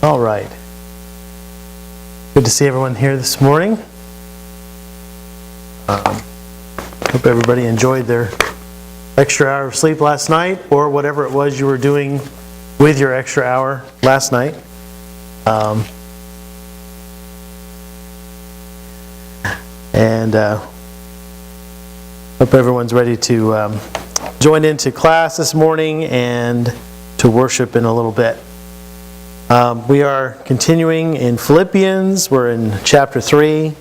All right. Good to see everyone here this morning. Hope everybody enjoyed their extra hour of sleep last night, or whatever it was you were doing with your extra hour last night. Hope everyone's ready to join into class this morning and to worship in a little bit. We are continuing in Philippians. We're in chapter 3,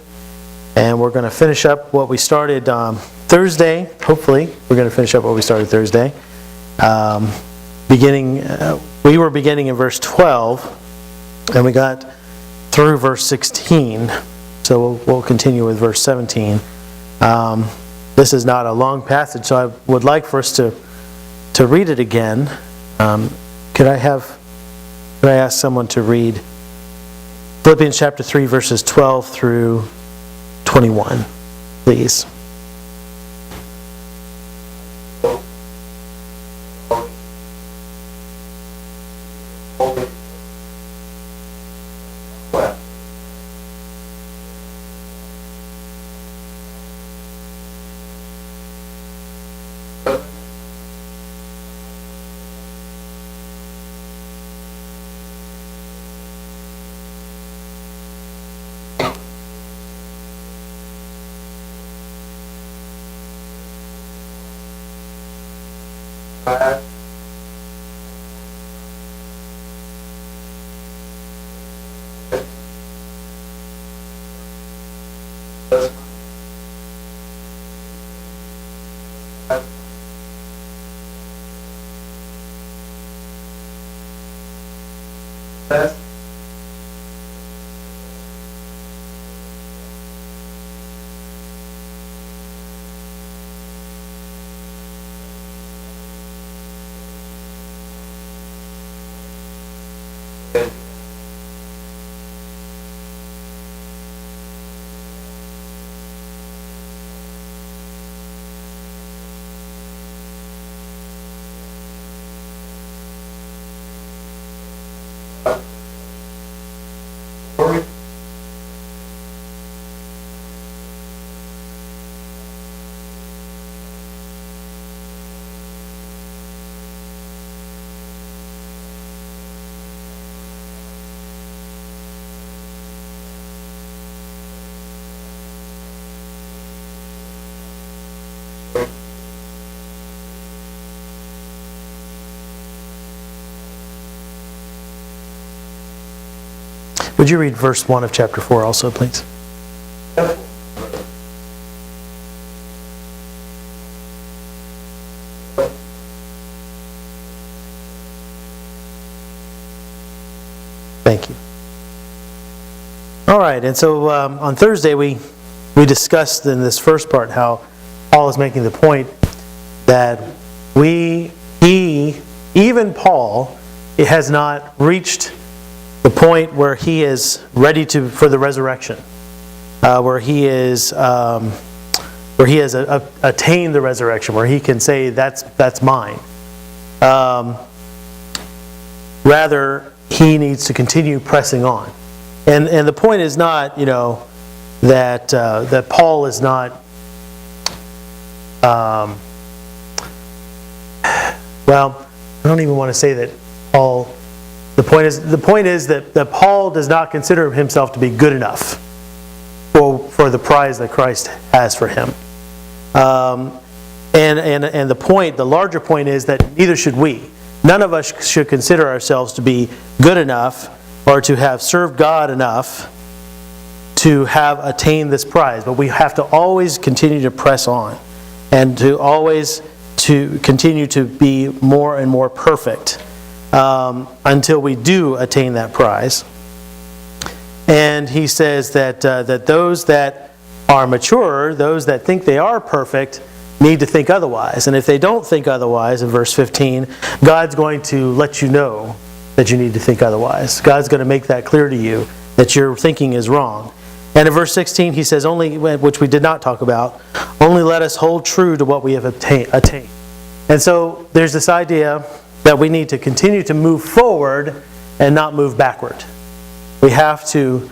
and we're going to finish up what we started Thursday. Hopefully, we're going to finish up what we started Thursday. We were beginning in verse 12, and we got through verse 16. So we'll continue with verse 17. This is not a long passage, so I would like for us to read it again. Could I ask someone to read Philippians chapter 3, verses 12 through 21, please? Would you read verse 1 of chapter 4 also, please? Thank you. All right, and so on Thursday we discussed in this first part how Paul is making the point that even Paul, it has not reached the point where he is ready for the resurrection, where he has attained the resurrection, where he can say that's mine. Rather, he needs to continue pressing on, and the point is not that Paul is not. Well, I don't even want to say that Paul. The point is that Paul does not consider himself to be good enough for the prize that Christ has for him. And the larger point is that neither should we. None of us should consider ourselves to be good enough or to have served God enough to have attained this prize. But we have to always continue to press on and to continue to be more and more perfect. Until we do attain that prize. And he says that those that are mature, those that think they are perfect, need to think otherwise. And if they don't think otherwise, in verse 15, God's going to let you know that you need to think otherwise. God's going to make that clear to you, that your thinking is wrong. And in verse 16 he says, only, which we did not talk about, only let us hold true to what we have attained. And so there's this idea that we need to continue to move forward and not move backward. We have to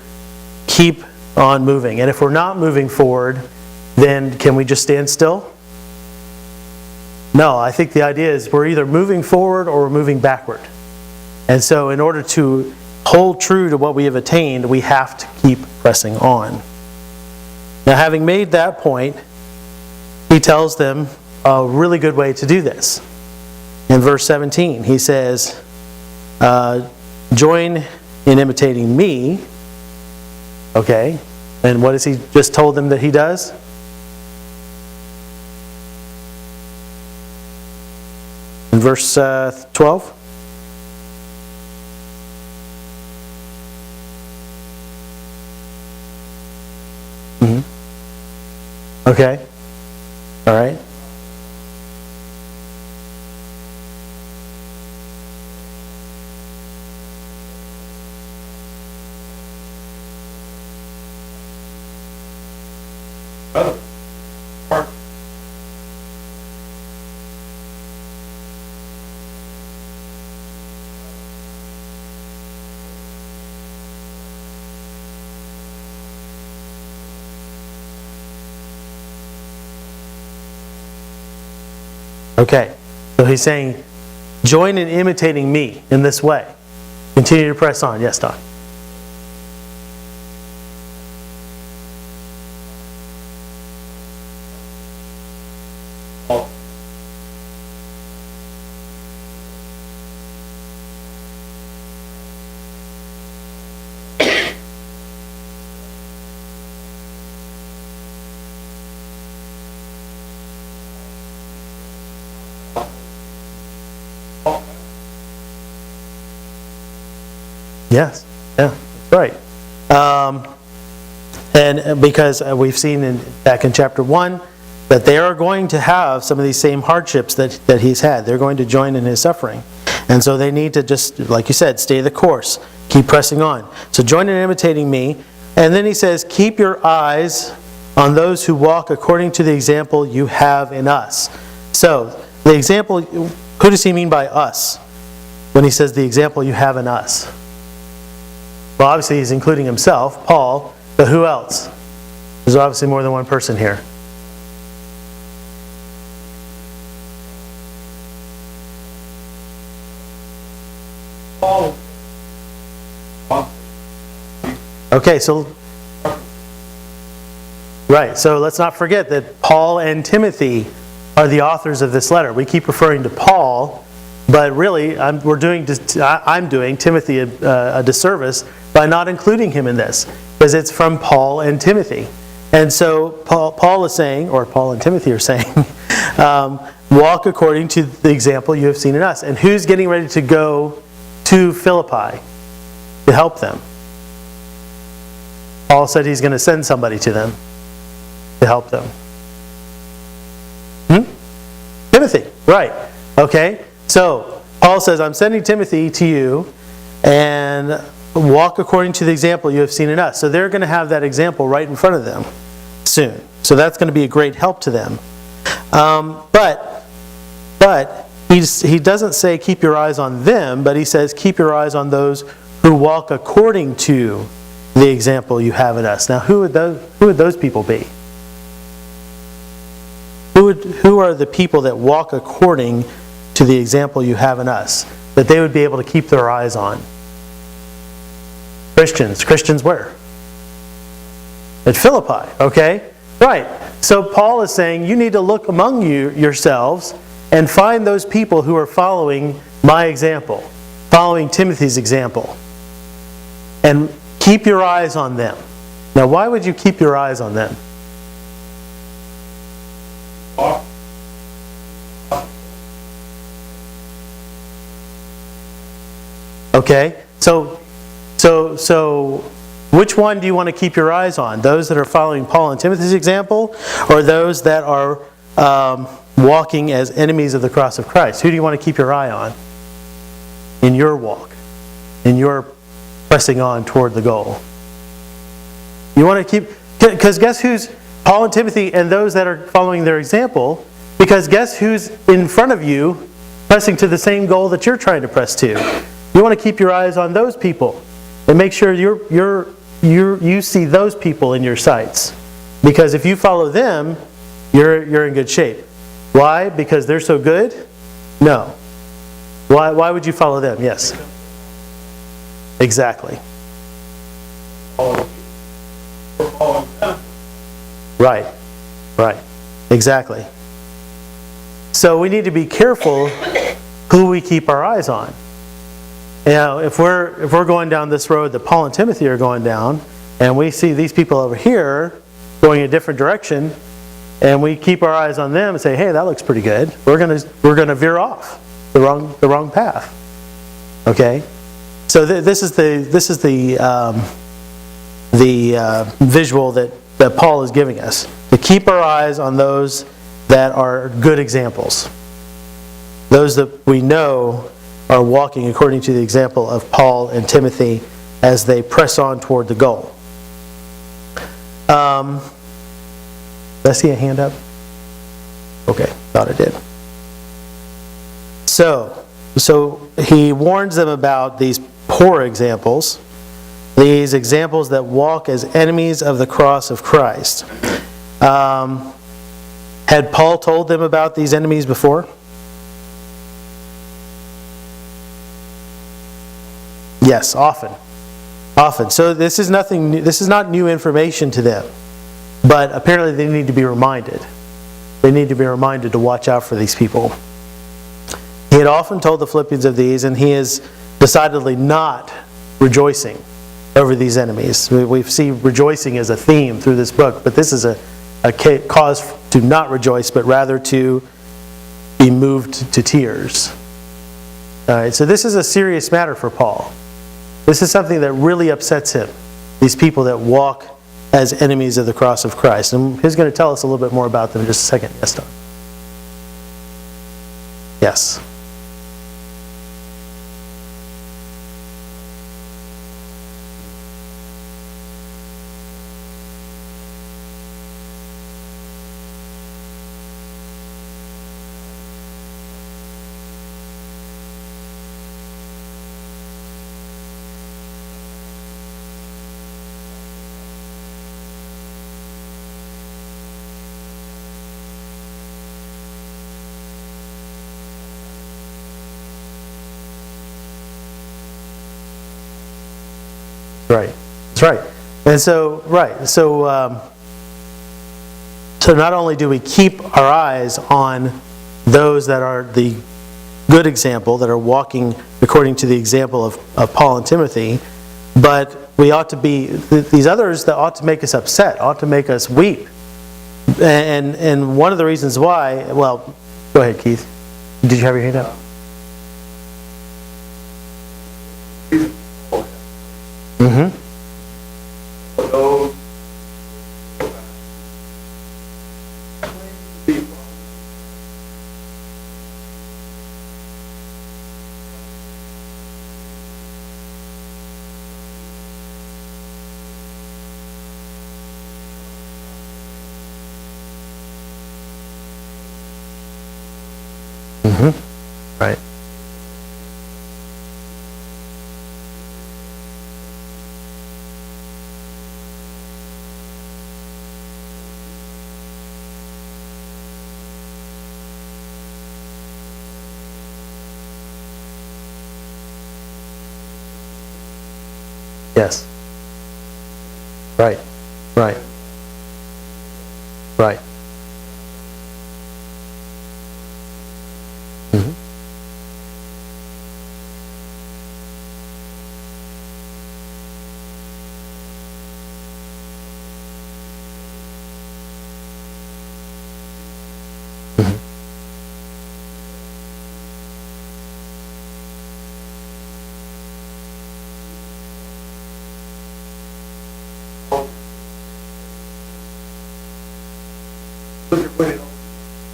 keep on moving. And if we're not moving forward, then can we just stand still? No, I think the idea is we're either moving forward or we're moving backward. And so in order to hold true to what we have attained, we have to keep pressing on. Now, having made that point, he tells them a really good way to do this. In verse 17, he says, join in imitating me. Okay, and what has he just told them that he does? In verse 12. Okay. All right. Okay, so he's saying, join in imitating me in this way. Continue to press on. Yes, Doc. Yes, yeah, that's right. And because we've seen back in chapter 1 that they are going to have some of these same hardships that he's had. They're going to join in his suffering. And so they need to just, like you said, stay the course. Keep pressing on. So join in imitating me. And then he says, keep your eyes on those who walk according to the example you have in us. So, the example, who does he mean by us when he says the example you have in us? Well, obviously he's including himself, Paul, but who else? There's obviously more than one person here. Paul. Okay, so right, so let's not forget that Paul and Timothy are the authors of this letter. We keep referring to Paul, but really I'm doing Timothy a disservice by not including him in this, because it's from Paul and Timothy. And so Paul is saying, or Paul and Timothy are saying, walk according to the example you have seen in us. And who's getting ready to go to Philippi to help them? Paul said he's going to send somebody to them to help them. Timothy, right. Okay, so Paul says, I'm sending Timothy to you, and walk according to the example you have seen in us. So they're going to have that example right in front of them soon. So that's going to be a great help to them. But he doesn't say keep your eyes on them, but he says keep your eyes on those who walk according to the example you have in us. Now, who would those people be? Who are the people that walk according to the example you have in us, that they would be able to keep their eyes on? Christians. Christians where? At Philippi, okay? Right. So Paul is saying you need to look among yourselves and find those people who are following my example, following Timothy's example. And keep your eyes on them. Now, why would you keep your eyes on them? Okay, so which one do you want to keep your eyes on? Those that are following Paul and Timothy's example, or those that are walking as enemies of the cross of Christ? Who do you want to keep your eye on in your walk, in your pressing on toward the goal? You want to keep, because guess who's Paul and Timothy and those that are following their example, because guess who's in front of you pressing to the same goal that you're trying to press to? You want to keep your eyes on those people and make sure you see those people in your sights. Because if you follow them, you're in good shape. Why? Because they're so good? No. Why would you follow them? Yes. Exactly. Right. Right. Exactly. So we need to be careful who we keep our eyes on. You know, if we're going down this road that Paul and Timothy are going down, and we see these people over here going a different direction, and we keep our eyes on them and say, "Hey, that looks pretty good," we're gonna veer off the wrong path. Okay, so this is the visual that Paul is giving us, to keep our eyes on those that are good examples, those that we know are walking according to the example of Paul and Timothy as they press on toward the goal. Did I see a hand up? Okay, thought I did. So he warns them about these poor examples, these examples that walk as enemies of the cross of Christ. Had Paul told them about these enemies before? Yes, often. So this is nothing new, this is not new information to them. But apparently they need to be reminded. They need to be reminded to watch out for these people. He had often told the Philippians of these, and he is decidedly not rejoicing over these enemies. We see rejoicing as a theme through this book, but this is a cause to not rejoice, but rather to be moved to tears. All right, so this is a serious matter for Paul. This is something that really upsets him. These people that walk as enemies of the cross of Christ. And he's going to tell us a little bit more about them in just a second. Yes, Don. Yes. Right. That's right. And so, so not only do we keep our eyes on those that are the good example, that are walking according to the example of Paul and Timothy, but we ought to be, these others that ought to make us upset, ought to make us weep. And one of the reasons why, well, go ahead, Keith. Did you have your hand up? Mm-hmm. Mm-hmm. Right. Yes. Right. Right. Right. Mm-hmm. Mm-hmm.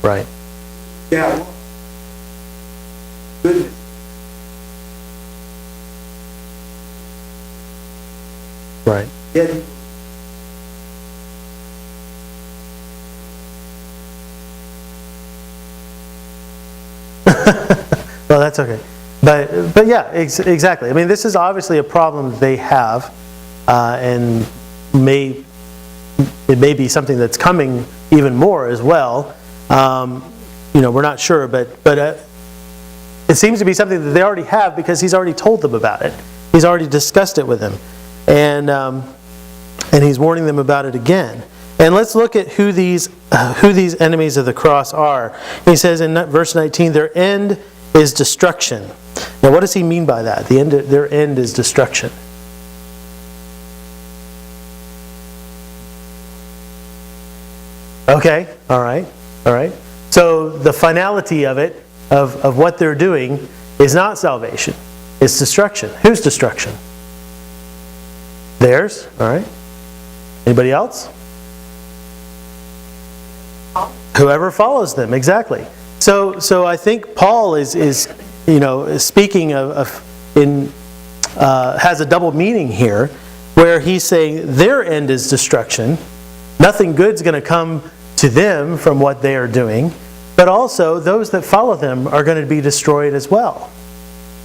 Right. Yeah. Goodness. Right. Yeah. Well, that's okay. But yeah, exactly. I mean, this is obviously a problem that they have, and it may be something that's coming even more as well. We're not sure, but it seems to be something that they already have because he's already told them about it. He's already discussed it with them, and he's warning them about it again. And let's look at who these enemies of the cross are. He says in verse 19, their end is destruction. Now, what does he mean by that? Their end is destruction. Okay, all right. So the finality of it, of what they're doing, is not salvation. It's destruction. Whose destruction? Theirs, all right. Anybody else? Whoever follows them, exactly. So I think Paul is speaking has a double meaning here, where he's saying their end is destruction. Nothing good's going to come to them from what they are doing, but also those that follow them are going to be destroyed as well.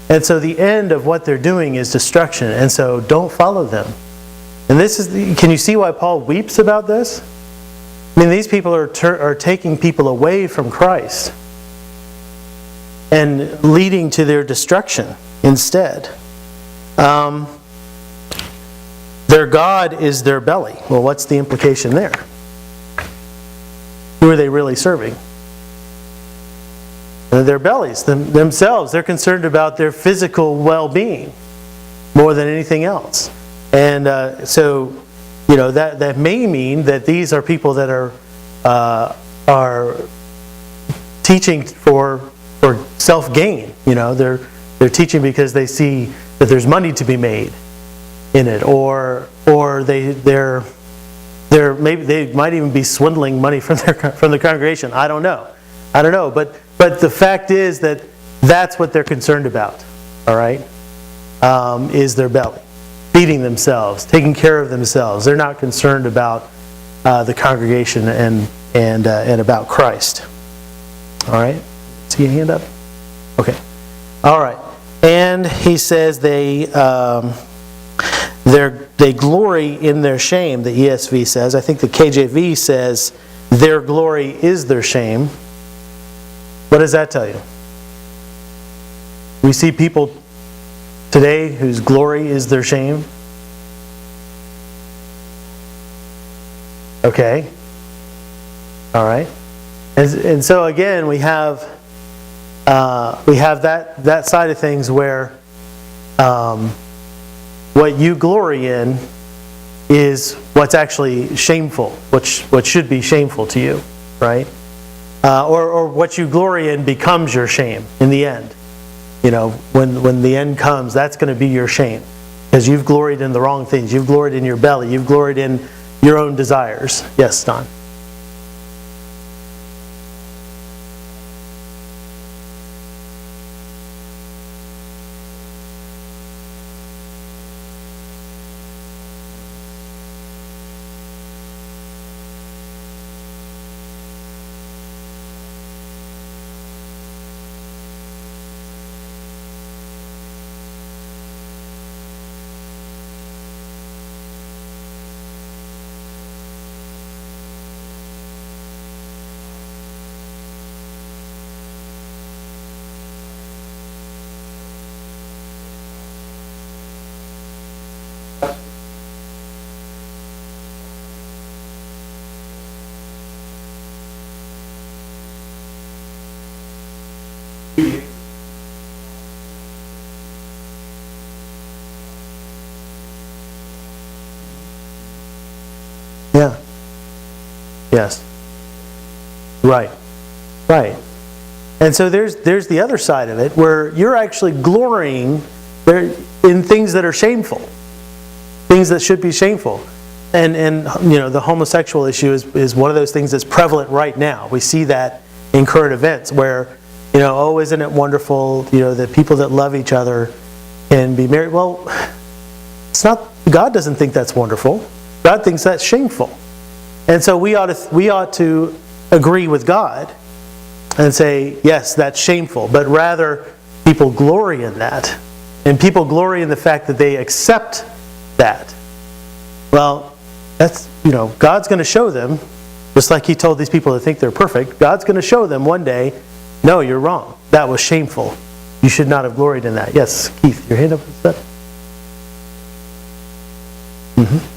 And so the end of what they're doing is destruction, and so don't follow them. And can you see why Paul weeps about this? I mean, these people are taking people away from Christ and leading to their destruction instead. Their God is their belly. Well, what's the implication there? Who are they really serving? Their bellies, themselves. They're concerned about their physical well-being more than anything else. And so that may mean that these are people that are teaching for self-gain. They're teaching because they see that there's money to be made in it, or they're maybe they might even be swindling money from the congregation. I don't know, but the fact is that that's what they're concerned about. All right, is their belly, feeding themselves, taking care of themselves. They're not concerned about the congregation and about Christ. All right, see your hand up. Okay, all right, and he says they glory in their shame, the ESV says. I think the KJV says their glory is their shame. What does that tell you? We see people today whose glory is their shame. Okay. All right. And so again, we have that side of things where what you glory in is what's actually shameful, what should be shameful to you, right? Or what you glory in becomes your shame in the end. When the end comes, that's going to be your shame. Because you've gloried in the wrong things. You've gloried in your belly. You've gloried in your own desires. Yes, Don? Yeah. Yes. Right. And so there's the other side of it where you're actually glorying in things that are shameful, things that should be shameful. And the homosexual issue is one of those things that's prevalent right now. We see that in current events where, isn't it wonderful, that people that love each other can be married. Well, it's not. God doesn't think that's wonderful. God thinks that's shameful. And so we ought to agree with God and say, yes, that's shameful. But rather, people glory in that. And people glory in the fact that they accept that. Well, that's, God's going to show them, just like He told these people to think they're perfect, God's going to show them one day, no, you're wrong. That was shameful. You should not have gloried in that. Yes, Keith, your hand up. Is that? Mm-hmm.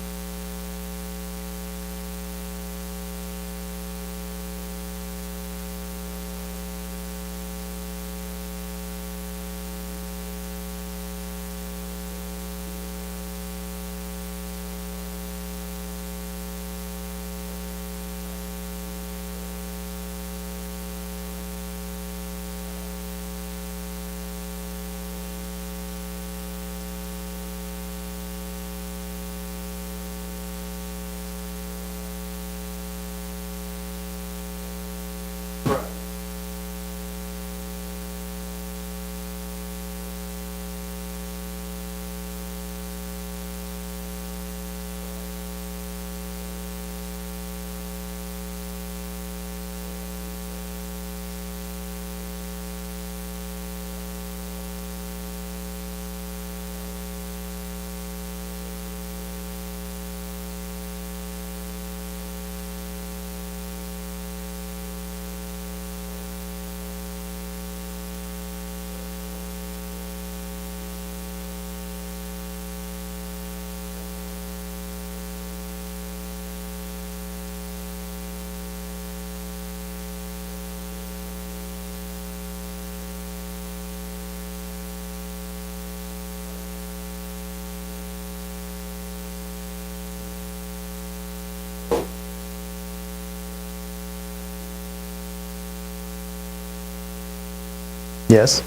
Yes.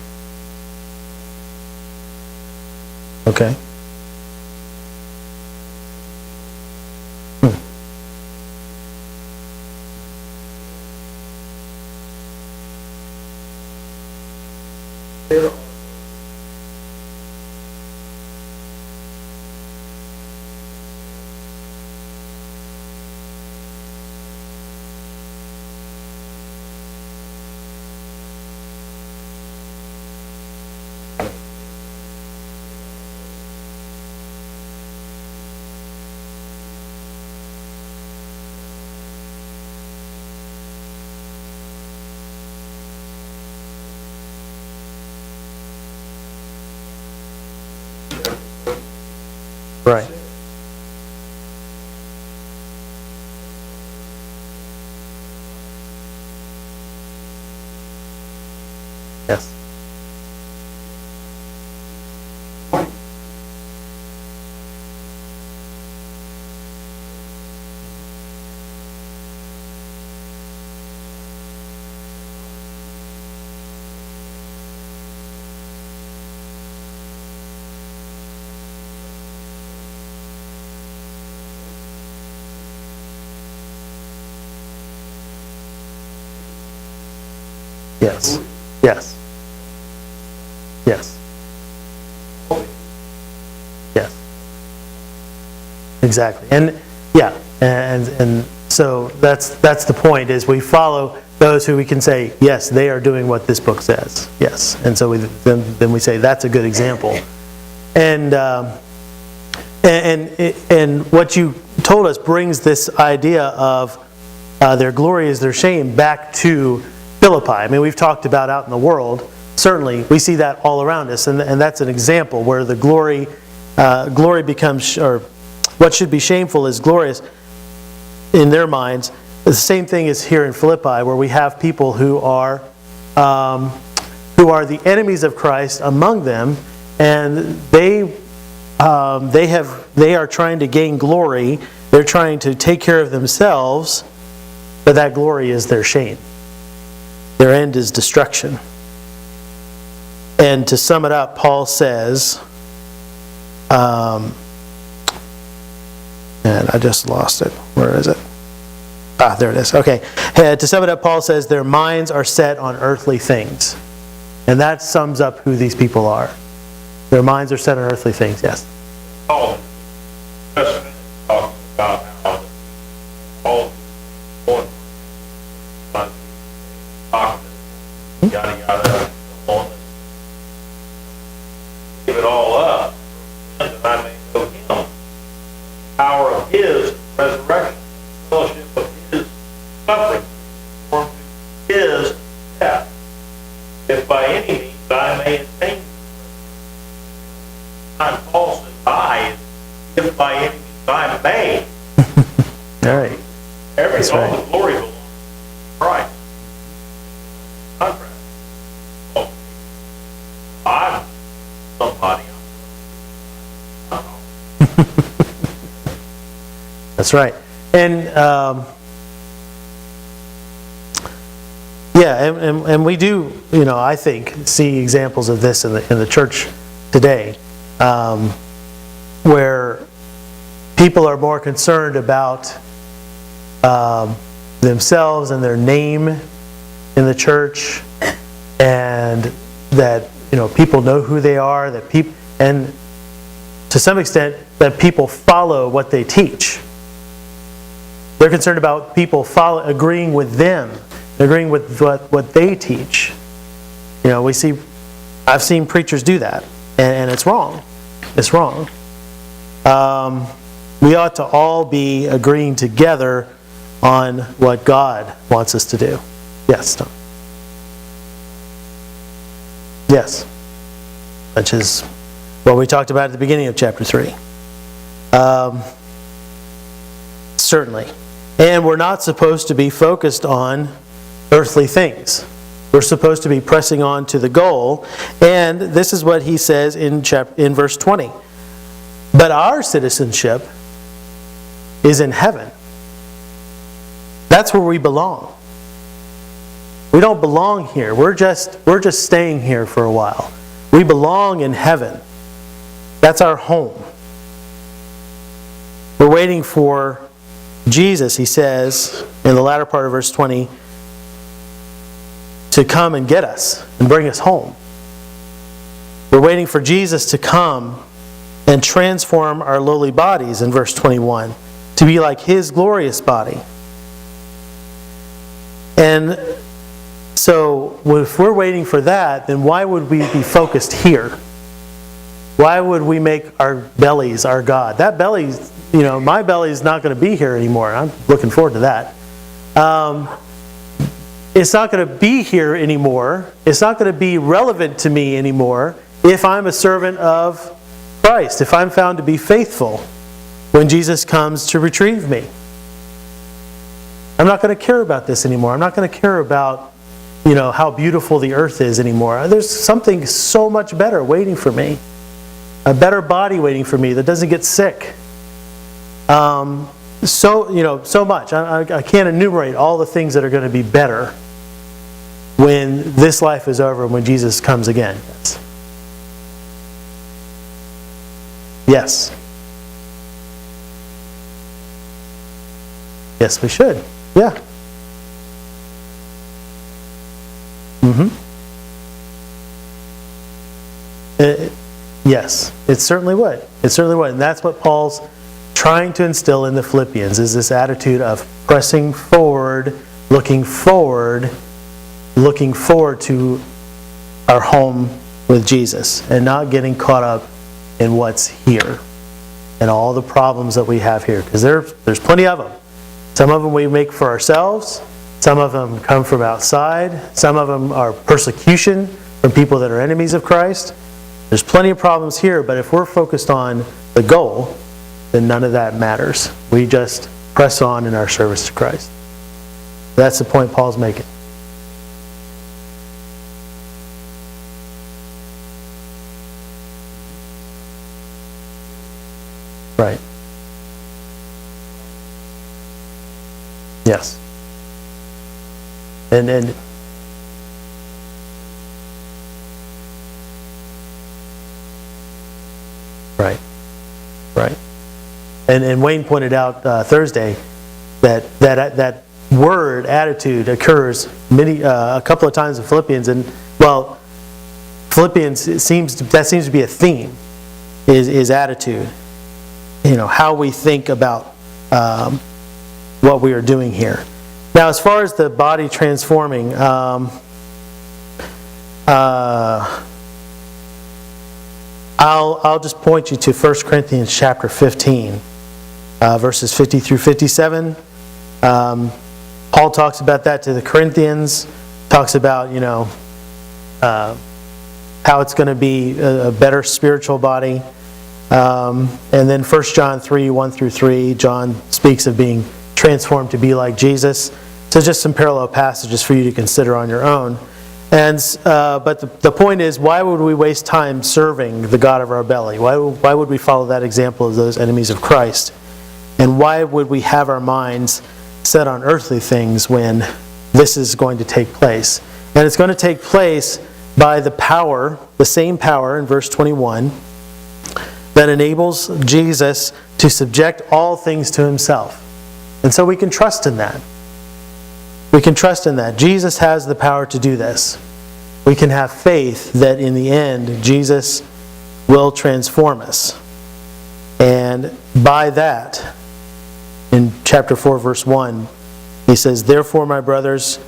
Okay. Right. Yes. Yes. Yes. Yes. Yes. Exactly. And yeah, and so that's the point, is we follow those who we can say, yes, they are doing what this book says. Yes. And so then we say that's a good example. And what you told us brings this idea of their glory is their shame back to Philippi. I mean, we've talked about out in the world. Certainly, we see that all around us, and that's an example where the glory becomes, or what should be shameful is glorious in their minds. The same thing is here in Philippi, where we have people who are the enemies of Christ among them, and they are trying to gain glory. They're trying to take care of themselves, but that glory is their shame. Their end is destruction. And to sum it up, Paul says, and I just lost it. Where is it? There it is. Okay. To sum it up, Paul says their minds are set on earthly things. And that sums up who these people are. Their minds are set on earthly things, yes. Paul just talking about how Paul going talking yada yada on time Paul says I, is if by any means I may. All right. That's All right. the glory belongs to Christ. Contract. Oh, I'm somebody. That's right. And yeah, and we do, I think, see examples of this in the church today, where people are more concerned about themselves and their name in the church, and that people know who they are, that people, and to some extent that people follow what they teach. They're concerned about people agreeing with them, agreeing with what they teach. I've seen preachers do that, and it's wrong. It's wrong. We ought to all be agreeing together on what God wants us to do. Yes, Tom. Yes. Which is what we talked about at the beginning of chapter 3. Certainly. And we're not supposed to be focused on earthly things. We're supposed to be pressing on to the goal. And this is what he says in verse 20. But our citizenship is in heaven. That's where we belong. We don't belong here. We're just staying here for a while. We belong in heaven. That's our home. We're waiting for Jesus, he says, in the latter part of verse 20, to come and get us and bring us home. We're waiting for Jesus to come and transform our lowly bodies, in verse 21, to be like His glorious body. And so, if we're waiting for that, then why would we be focused here? Why would we make our bellies our God? That belly, my belly is not going to be here anymore. I'm looking forward to that. It's not going to be here anymore. It's not going to be relevant to me anymore if I'm a servant of Christ, if I'm found to be faithful when Jesus comes to retrieve me. I'm not going to care about this anymore. I'm not going to care about, how beautiful the earth is anymore. There's something so much better waiting for me. A better body waiting for me that doesn't get sick. So much. I can't enumerate all the things that are going to be better when this life is over and when Jesus comes again. Yes. Yes, we should. Yeah. Yes, it certainly would. It certainly would. And that's what Paul's trying to instill in the Philippians, is this attitude of pressing forward, looking forward to our home with Jesus, and not getting caught up in what's here and all the problems that we have here. Because there's plenty of them. Some of them we make for ourselves. Some of them come from outside. Some of them are persecution from people that are enemies of Christ. There's plenty of problems here, but if we're focused on the goal, then none of that matters. We just press on in our service to Christ. That's the point Paul's making. Right. Yes. And right. And Wayne pointed out Thursday that word attitude occurs a couple of times in Philippians, and Philippians seems to be a theme, is attitude. How we think about what we are doing here. Now, as far as the body transforming, I'll just point you to 1 Corinthians chapter 15, verses 50 through 57. Paul talks about that to the Corinthians, talks about, how it's going to be a better spiritual body. And then 1 John 3, 1 through 3, John speaks of being transformed to be like Jesus. So just some parallel passages for you to consider on your own. And but the point is, why would we waste time serving the God of our belly? Why would we follow that example of those enemies of Christ? And why would we have our minds set on earthly things when this is going to take place? And it's going to take place by the power, the same power in verse 21, that enables Jesus to subject all things to himself. And so we can trust in that. We can trust in that. Jesus has the power to do this. We can have faith that in the end, Jesus will transform us. And by that, in chapter 4, verse 1, he says, "Therefore, my brothers,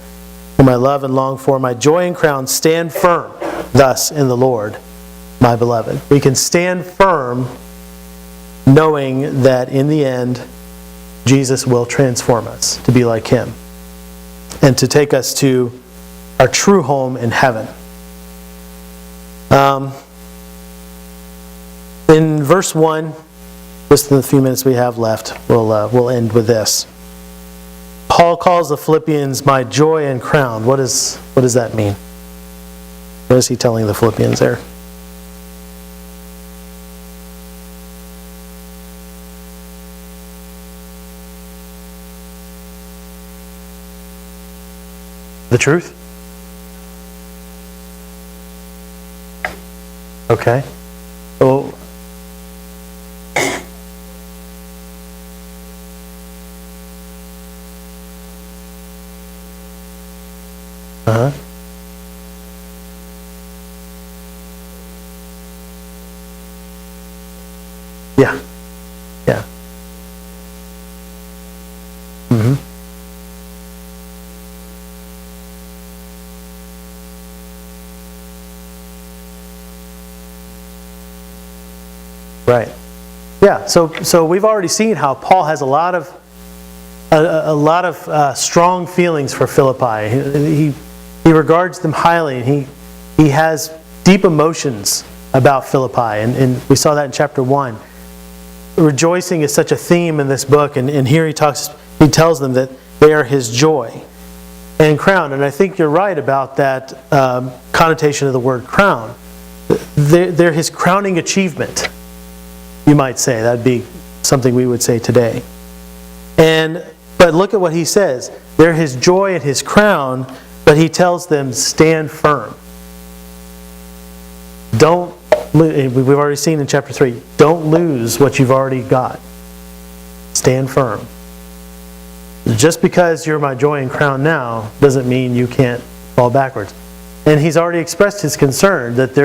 whom I love and long for, my joy and crown, stand firm thus in the Lord, my beloved." We can stand firm knowing that in the end, Jesus will transform us to be like him and to take us to our true home in heaven. In verse 1, just in the few minutes we have left, we'll end with this. Paul calls the Philippians my joy and crown. What does that mean? What is he telling the Philippians there? The truth? Okay. Oh. Uh-huh. Yeah. Yeah. Mm-hmm. Right. Yeah. So we've already seen how Paul has a lot of strong feelings for Philippi. He regards them highly, and he has deep emotions about Philippi, and we saw that in chapter 1. Rejoicing is such a theme in this book, and here he tells them that they are his joy and crown. And I think you're right about that connotation of the word crown. They're his crowning achievement, you might say. That'd be something we would say today. But look at what he says. They're his joy and his crown, but he tells them, stand firm. We've already seen in chapter 3, don't lose what you've already got. Stand firm. Just because you're my joy and crown now doesn't mean you can't fall backwards. And he's already expressed his concern that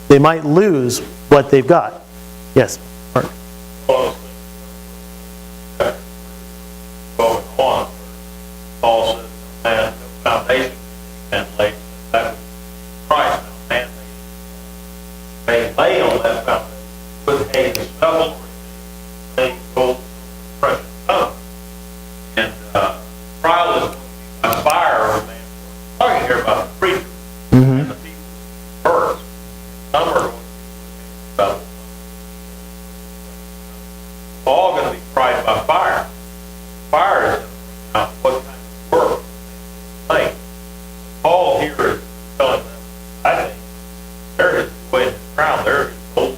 they might lose what they've got. Yes, Mark. Going on, Paul says, "Man, the foundation and laid that was Christ, now man may lay on that foundation with hay and stubble, or gold, precious stone." And trial is going to be by fire, or man. We're talking here about the preacher and the people birds. Some are going to be about all going to be tried by fire. Fire is going to bring out what kind of work they make. Paul here is telling them, I think, there is the way in the crown, there is gold,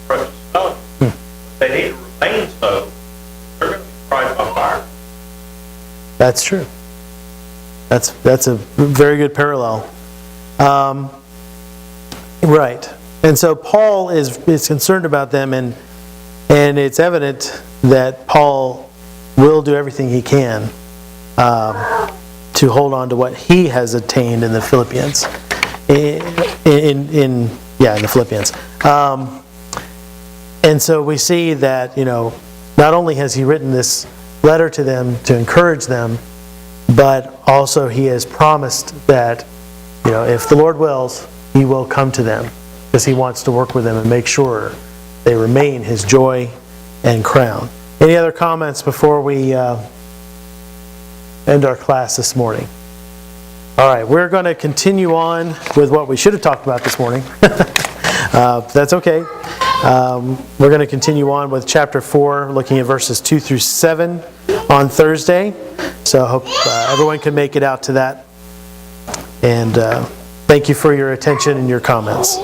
precious stone. But they need to remain so. They're going to be tried by fire. That's true. That's a very good parallel. Right. And so Paul is concerned about them, and it's evident that Paul will do everything he can to hold on to what he has attained in the Philippians. In the Philippians. And so we see that, not only has he written this letter to them to encourage them, but also he has promised that, if the Lord wills, he will come to them, because he wants to work with them and make sure they remain his joy and crown. Any other comments before we end our class this morning? All right, we're going to continue on with what we should have talked about this morning. That's okay. We're going to continue on with chapter 4, looking at verses 2 through 7 on Thursday. So I hope everyone can make it out to that. And thank you for your attention and your comments.